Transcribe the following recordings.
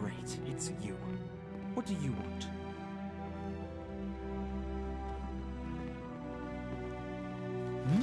Great, it's you. What do you want? Hmm?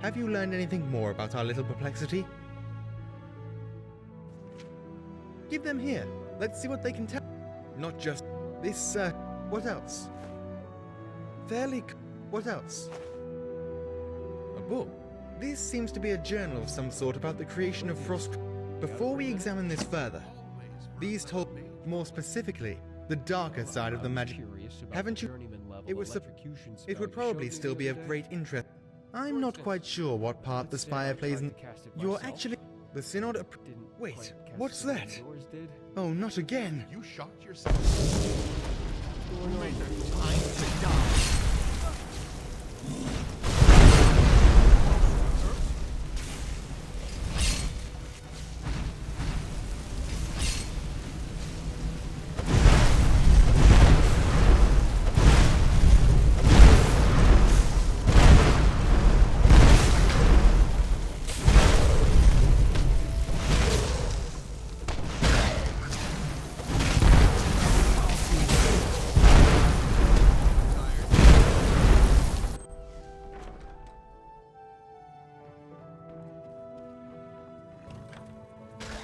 Have you learned anything more about our little perplexity? Give them here. Let's see what they can tell. Not just this, what else? What else? A book. This seems to be a journal of some sort about the creation of Frostcrag. Before we examine this further, these told me, more specifically, the darker side of the magic. Haven't you? It would probably still be of great interest. I'm not quite sure what part the Spire plays in. You're actually... The Synod... Wait, what's that? Oh, not again. You shocked yourself. Time to die.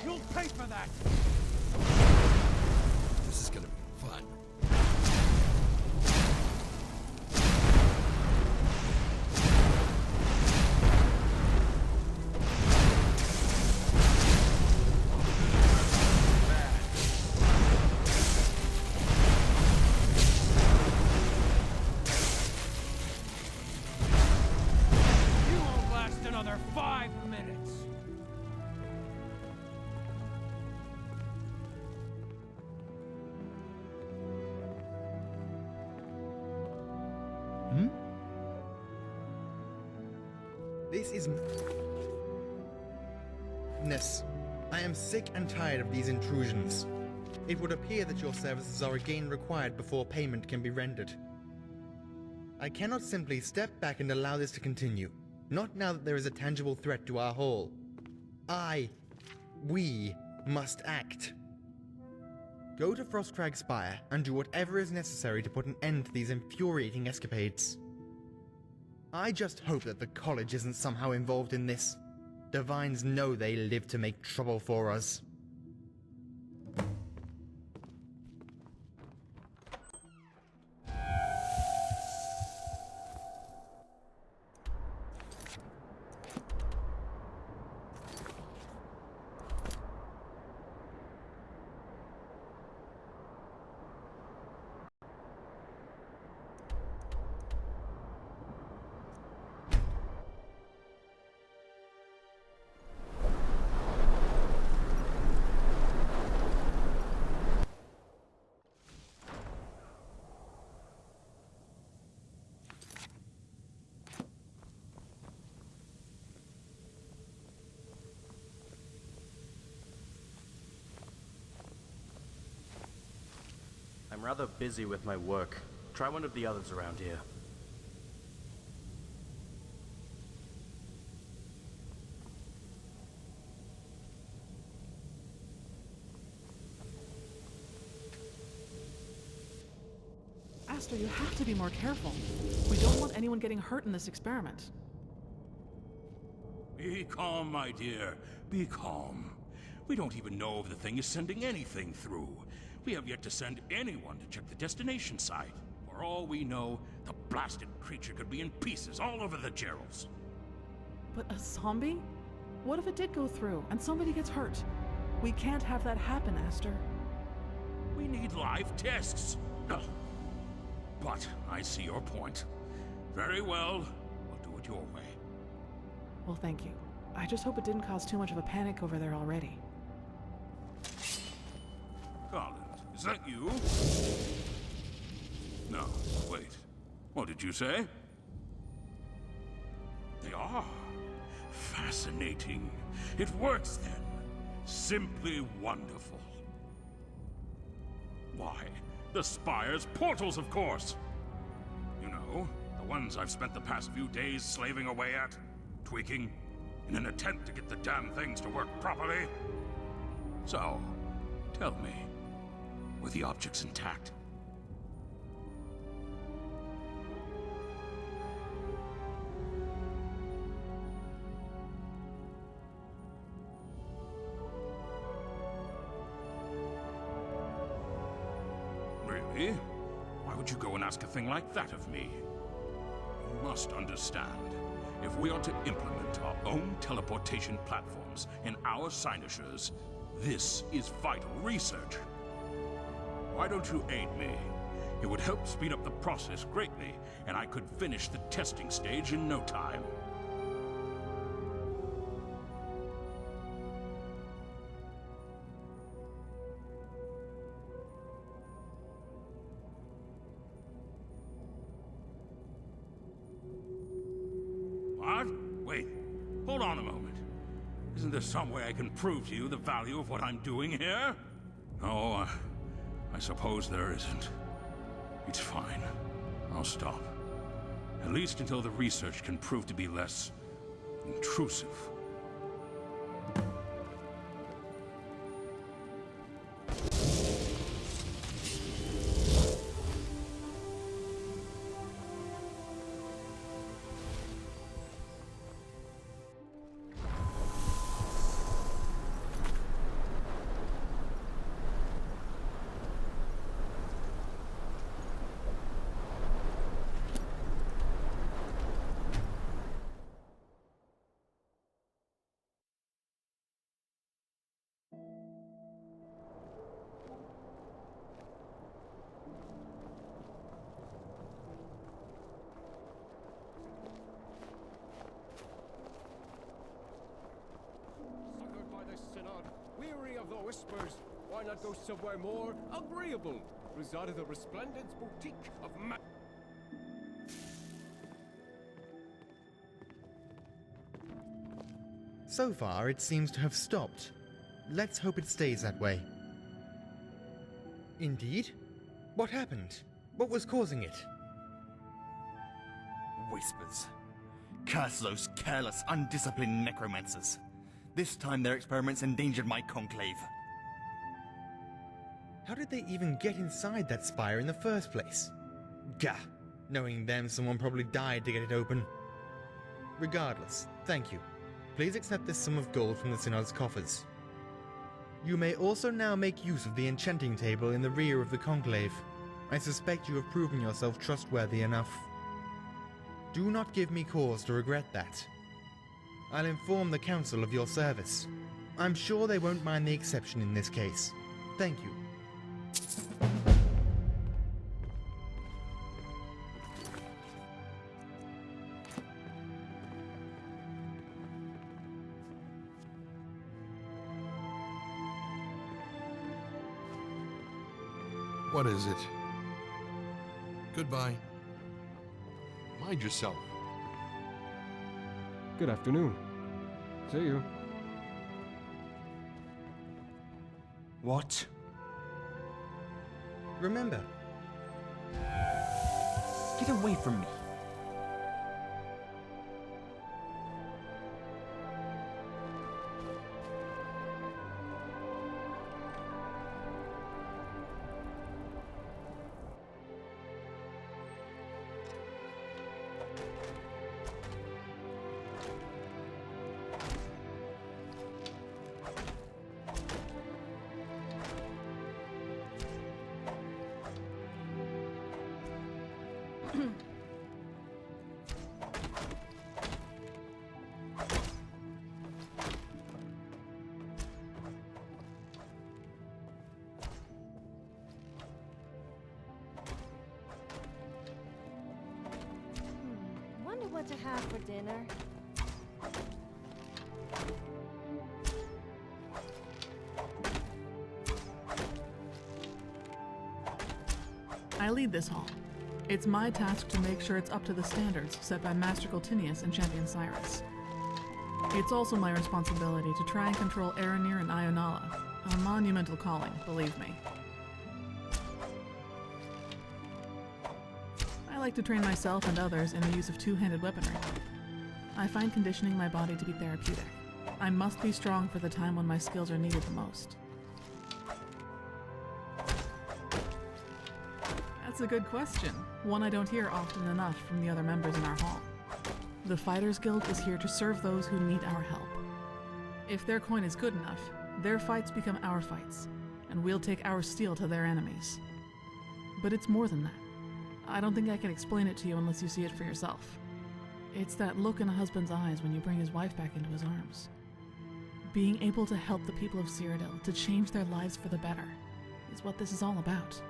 You'll pay for that! This is gonna be fun. You won't last another 5 minutes! Hmm? This is... I am sick and tired of these intrusions. It would appear that your services are again required before payment can be rendered. I cannot simply step back and allow this to continue. Not now that there is a tangible threat to our hall. We must act. Go to Frostcrag Spire and do whatever is necessary to put an end to these infuriating escapades. I just hope that the college isn't somehow involved in this. Divines know they live to make trouble for us. I'm rather busy with my work. Try one of the others around here. Aster, you have to be more careful. We don't want anyone getting hurt in this experiment. Be calm, my dear. Be calm. We don't even know if the thing is sending anything through. We have yet to send anyone to check the destination site. For all we know, the blasted creature could be in pieces all over the Gerals. But a zombie? What if it did go through and somebody gets hurt? We can't have that happen, Aster. We need live tests. Ugh. But I see your point. Very well. We'll do it your way. Well, thank you. I just hope it didn't cause too much of a panic over there already. Collins, is that you? No, wait. What did you say? They are. Fascinating. It works then. Simply wonderful. Why, the Spire's portals, of course. You know, the ones I've spent the past few days slaving away at. Tweaking? In an attempt to get the damn things to work properly? So, tell me, were the objects intact? Really? Why would you go and ask a thing like that of me? You must understand, if we are to implement our own teleportation platforms in our sinishers, this is vital research. Why don't you aid me? It would help speed up the process greatly, and I could finish the testing stage in no time. What? Wait. Hold on a moment. Isn't there some way I can prove to you the value of what I'm doing here? No, I suppose there isn't. It's fine. I'll stop. At least until the research can prove to be less intrusive. Suckered by the Synod, weary of the whispers, why not go somewhere more agreeable? Reside at the Resplendence Boutique of So far, it seems to have stopped. Let's hope it stays that way. Indeed? What happened? What was causing it? Whispers. Curse those careless, undisciplined necromancers. This time their experiments endangered my conclave. How did they even get inside that spire in the first place? Gah! Knowing them, someone probably died to get it open. Regardless, thank you. Please accept this sum of gold from the Synod's coffers. You may also now make use of the enchanting table in the rear of the conclave. I suspect you have proven yourself trustworthy enough. Do not give me cause to regret that. I'll inform the council of your service. I'm sure they won't mind the exception in this case. Thank you. What is it? Goodbye. Mind yourself. Good afternoon. See you. What? Remember, Get away from me. Wonder what to have for dinner. I lead this hall. It's my task to make sure it's up to the standards set by Master Coltinius and Champion Cyrus. It's also my responsibility to try and control Aranir and Ionala. A monumental calling, believe me. I like to train myself and others in the use of two-handed weaponry. I find conditioning my body to be therapeutic. I must be strong for the time when my skills are needed the most. That's a good question, one I don't hear often enough from the other members in our hall. The Fighters Guild is here to serve those who need our help. If their coin is good enough, their fights become our fights, and we'll take our steel to their enemies. But it's more than that. I don't think I can explain it to you unless you see it for yourself. It's that look in a husband's eyes when you bring his wife back into his arms. Being able to help the people of Cyrodiil to change their lives for the better is what this is all about.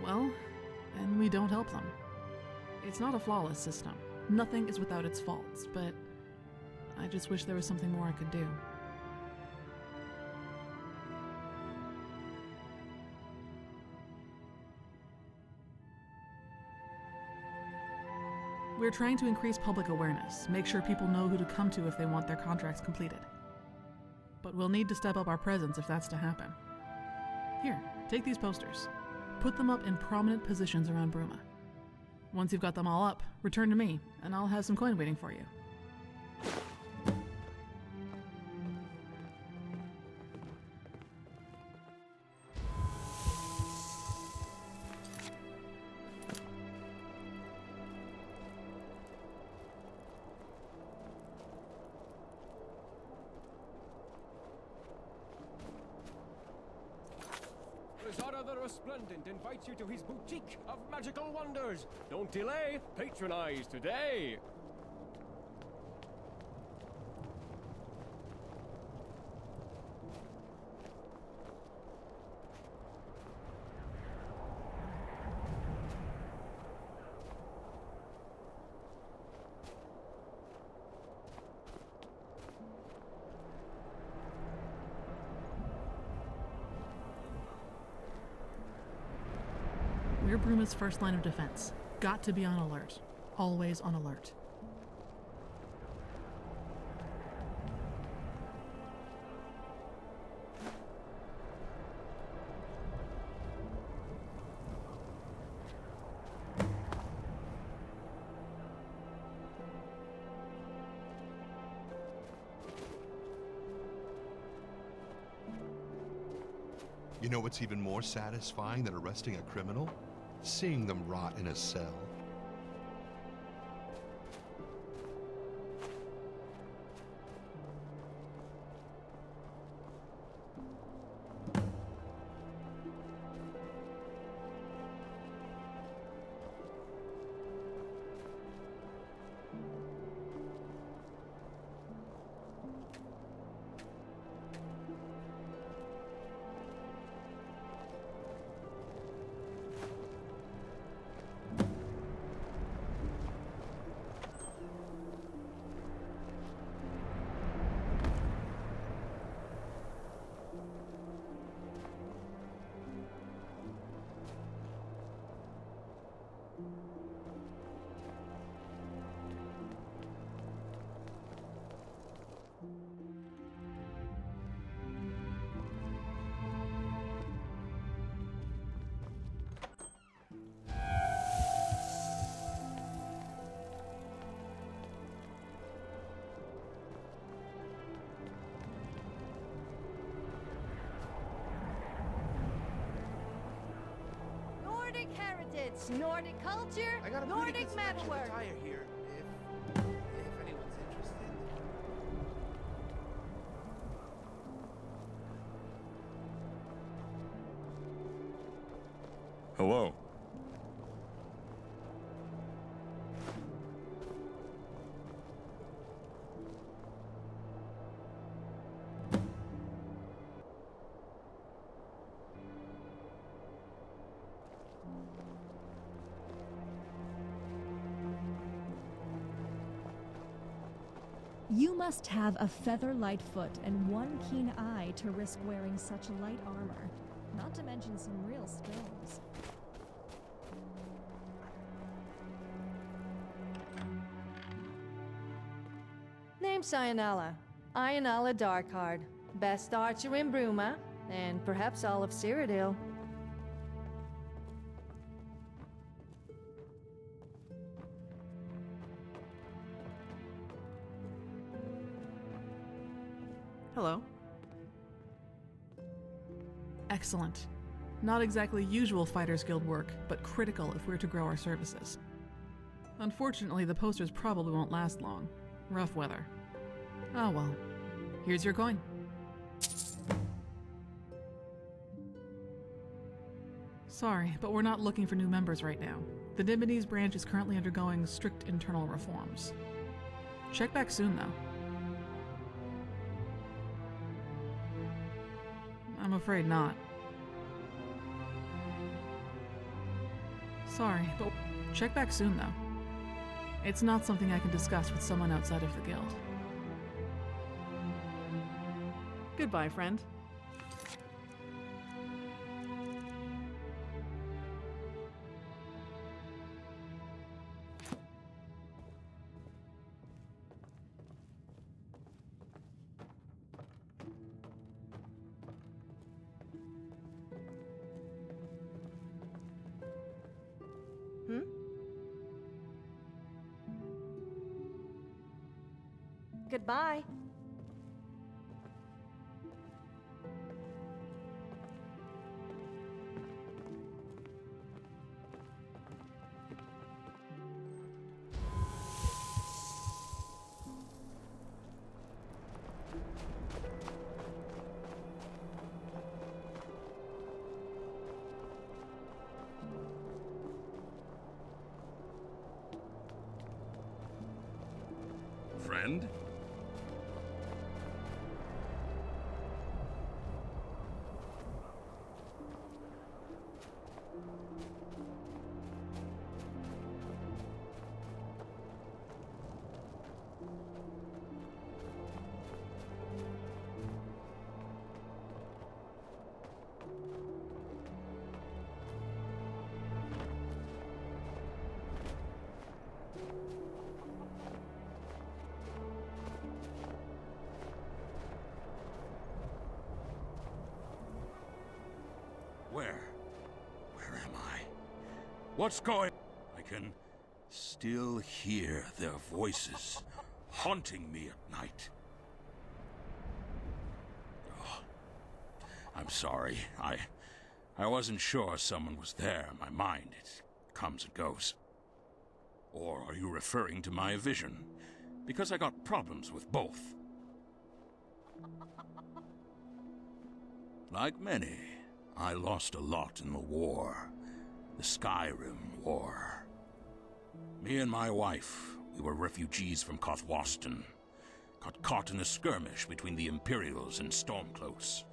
Well, then we don't help them. It's not a flawless system. Nothing is without its faults, but I just wish there was something more I could do. We're trying to increase public awareness, make sure people know who to come to if they want their contracts completed. But we'll need to step up our presence if that's to happen. Here, take these posters. Put them up in prominent positions around Bruma. Once you've got them all up, return to me, and I'll have some coin waiting for you. Rizada the Resplendent invites you to his boutique of magical wonders. Don't delay, patronize today. We're Bruma's first line of defense. Got to be on alert. Always on alert. You know what's even more satisfying than arresting a criminal? Seeing them rot in a cell. Nordic heritage, Nordic culture, I got a pretty Nordic good selection of metalwork. attire here, if anyone's interested. Hello. You must have a feather-light foot and one keen eye to risk wearing such light armor, not to mention some real skills. Name's Ionala. Ionala Darkheart. Best archer in Bruma, and perhaps all of Cyrodiil. Hello. Excellent. Not exactly usual Fighters Guild work, but critical if we're to grow our services. Unfortunately, the posters probably won't last long. Rough weather. Oh well. Here's your coin. Sorry, but we're not looking for new members right now. The Dibonese branch is currently undergoing strict internal reforms. Check back soon, though. I'm afraid not. Sorry, but check back soon, though. It's not something I can discuss with someone outside of the guild. Goodbye, friend. Goodbye. Friend? Where am I? What's going? I can still hear their voices haunting me at night. Oh, I'm sorry. I wasn't sure someone was there. My mind, it comes and goes. Or are you referring to my vision? Because I got problems with both. Like many, I lost a lot in the war. The Skyrim War. Me and my wife, we were refugees from Kothwaston. Got caught in a skirmish between the Imperials and Stormcloaks.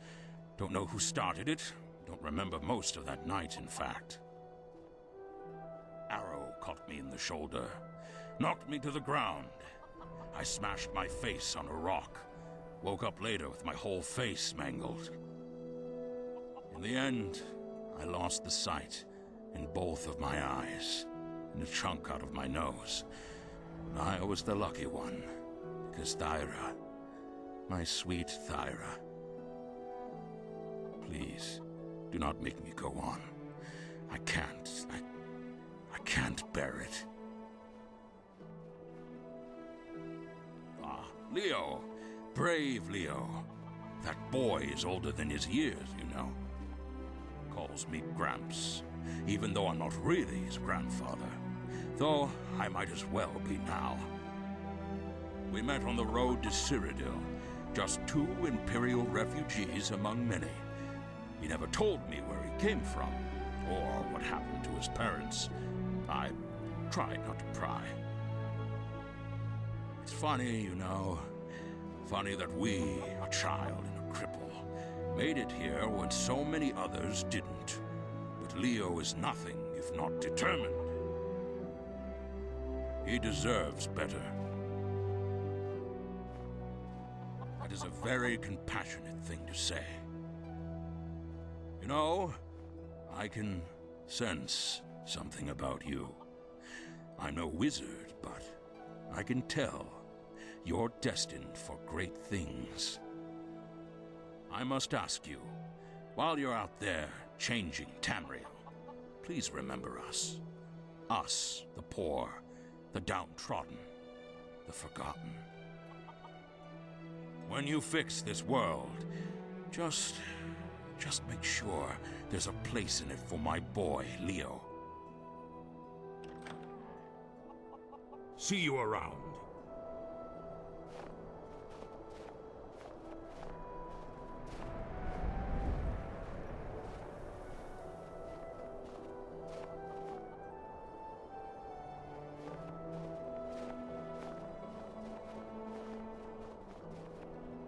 Don't know who started it. Don't remember most of that night, in fact. Arrow caught me in the shoulder. Knocked me to the ground. I smashed my face on a rock. Woke up later with my whole face mangled. In the end, I lost the sight in both of my eyes, and a chunk out of my nose. I was the lucky one, because Thyra, my sweet Thyra. Please, do not make me go on. I can't. I can't bear it. Ah, Leo. Brave Leo. That boy is older than his years, you know. Calls me Gramps, even though I'm not really his grandfather. Though I might as well be now. We met on the road to Cyrodiil, just 2 Imperial refugees among many. He never told me where he came from, or what happened to his parents. I tried not to pry. It's funny, you know. Funny that we, a child and a cripple, made it here when so many others didn't. But Leo is nothing if not determined. He deserves better. That is a very compassionate thing to say. You know, I can sense something about you. I'm no wizard, but I can tell you're destined for great things. I must ask you, while you're out there changing Tamriel, please remember us. Us, the poor, the downtrodden, the forgotten. When you fix this world, just make sure there's a place in it for my boy, Leo. See you around.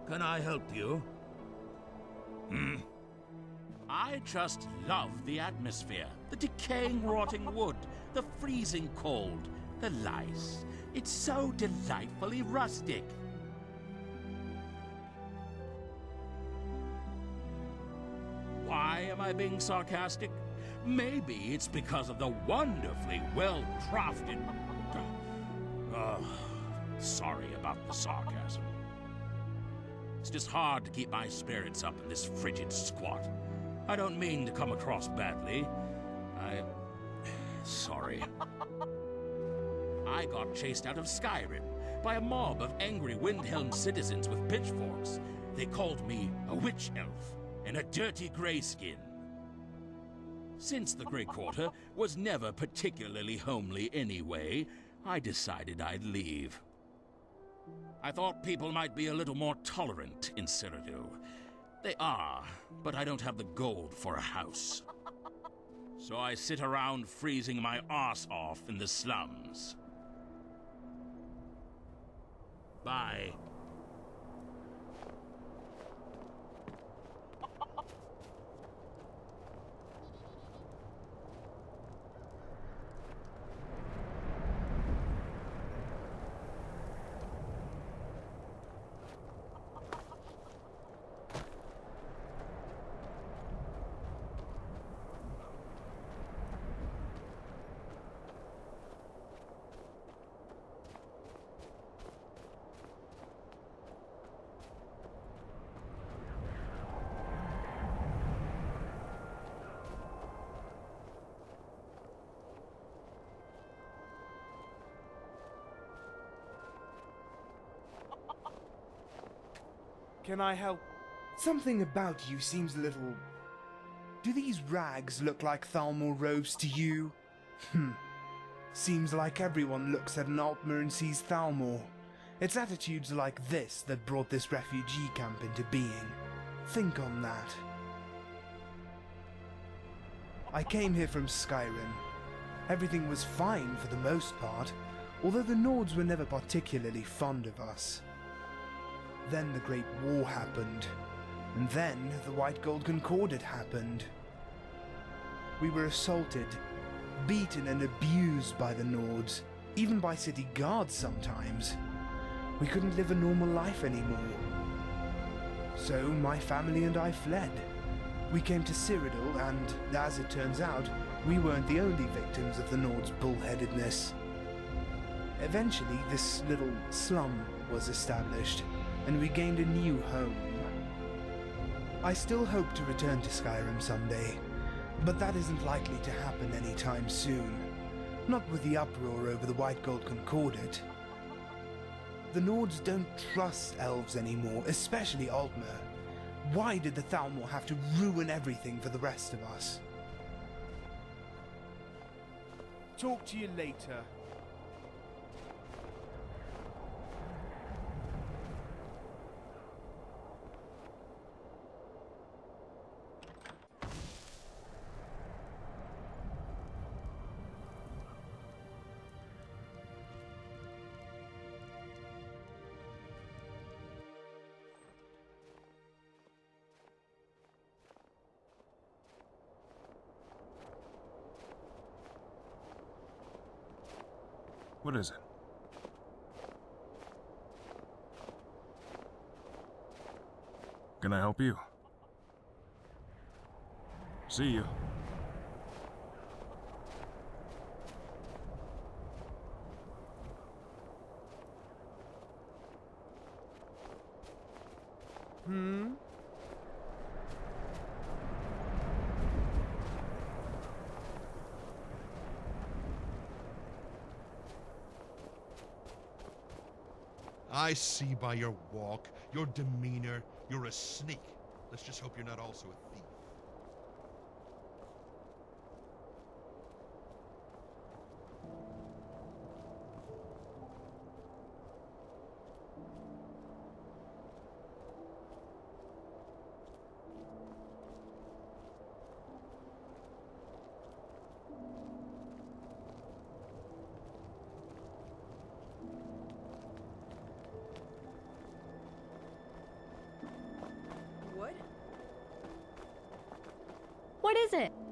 Can I help you? I just love the atmosphere. The decaying, rotting wood, the freezing cold, the lice. It's so delightfully rustic. Why am I being sarcastic? Maybe it's because of the wonderfully well-crafted... sorry about the sarcasm. It's just hard to keep my spirits up in this frigid squat. I don't mean to come across badly. Sorry. I got chased out of Skyrim by a mob of angry Windhelm citizens with pitchforks. They called me a witch elf in a dirty gray skin. Since the Grey Quarter was never particularly homely anyway, I decided I'd leave. I thought people might be a little more tolerant in Cyrodiil. They are, but I don't have the gold for a house. So I sit around freezing my arse off in the slums. Bye. Can I help? Something about you seems a little... Do these rags look like Thalmor robes to you? Seems like everyone looks at an Altmer and sees Thalmor. It's attitudes like this that brought this refugee camp into being. Think on that. I came here from Skyrim. Everything was fine for the most part, although the Nords were never particularly fond of us. Then the Great War happened, and then the White Gold Concordat happened. We were assaulted, beaten and abused by the Nords, even by city guards sometimes. We couldn't live a normal life anymore. So my family and I fled. We came to Cyrodiil, and as it turns out, we weren't the only victims of the Nords' bullheadedness. Eventually, this little slum was established, and we gained a new home. I still hope to return to Skyrim someday, but that isn't likely to happen anytime soon. Not with the uproar over the White Gold Concordat. The Nords don't trust elves anymore, especially Altmer. Why did the Thalmor have to ruin everything for the rest of us? Talk to you later. What is it? Can I help you? See you. I see by your walk, your demeanor, you're a sneak. Let's just hope you're not also a thief. What is it?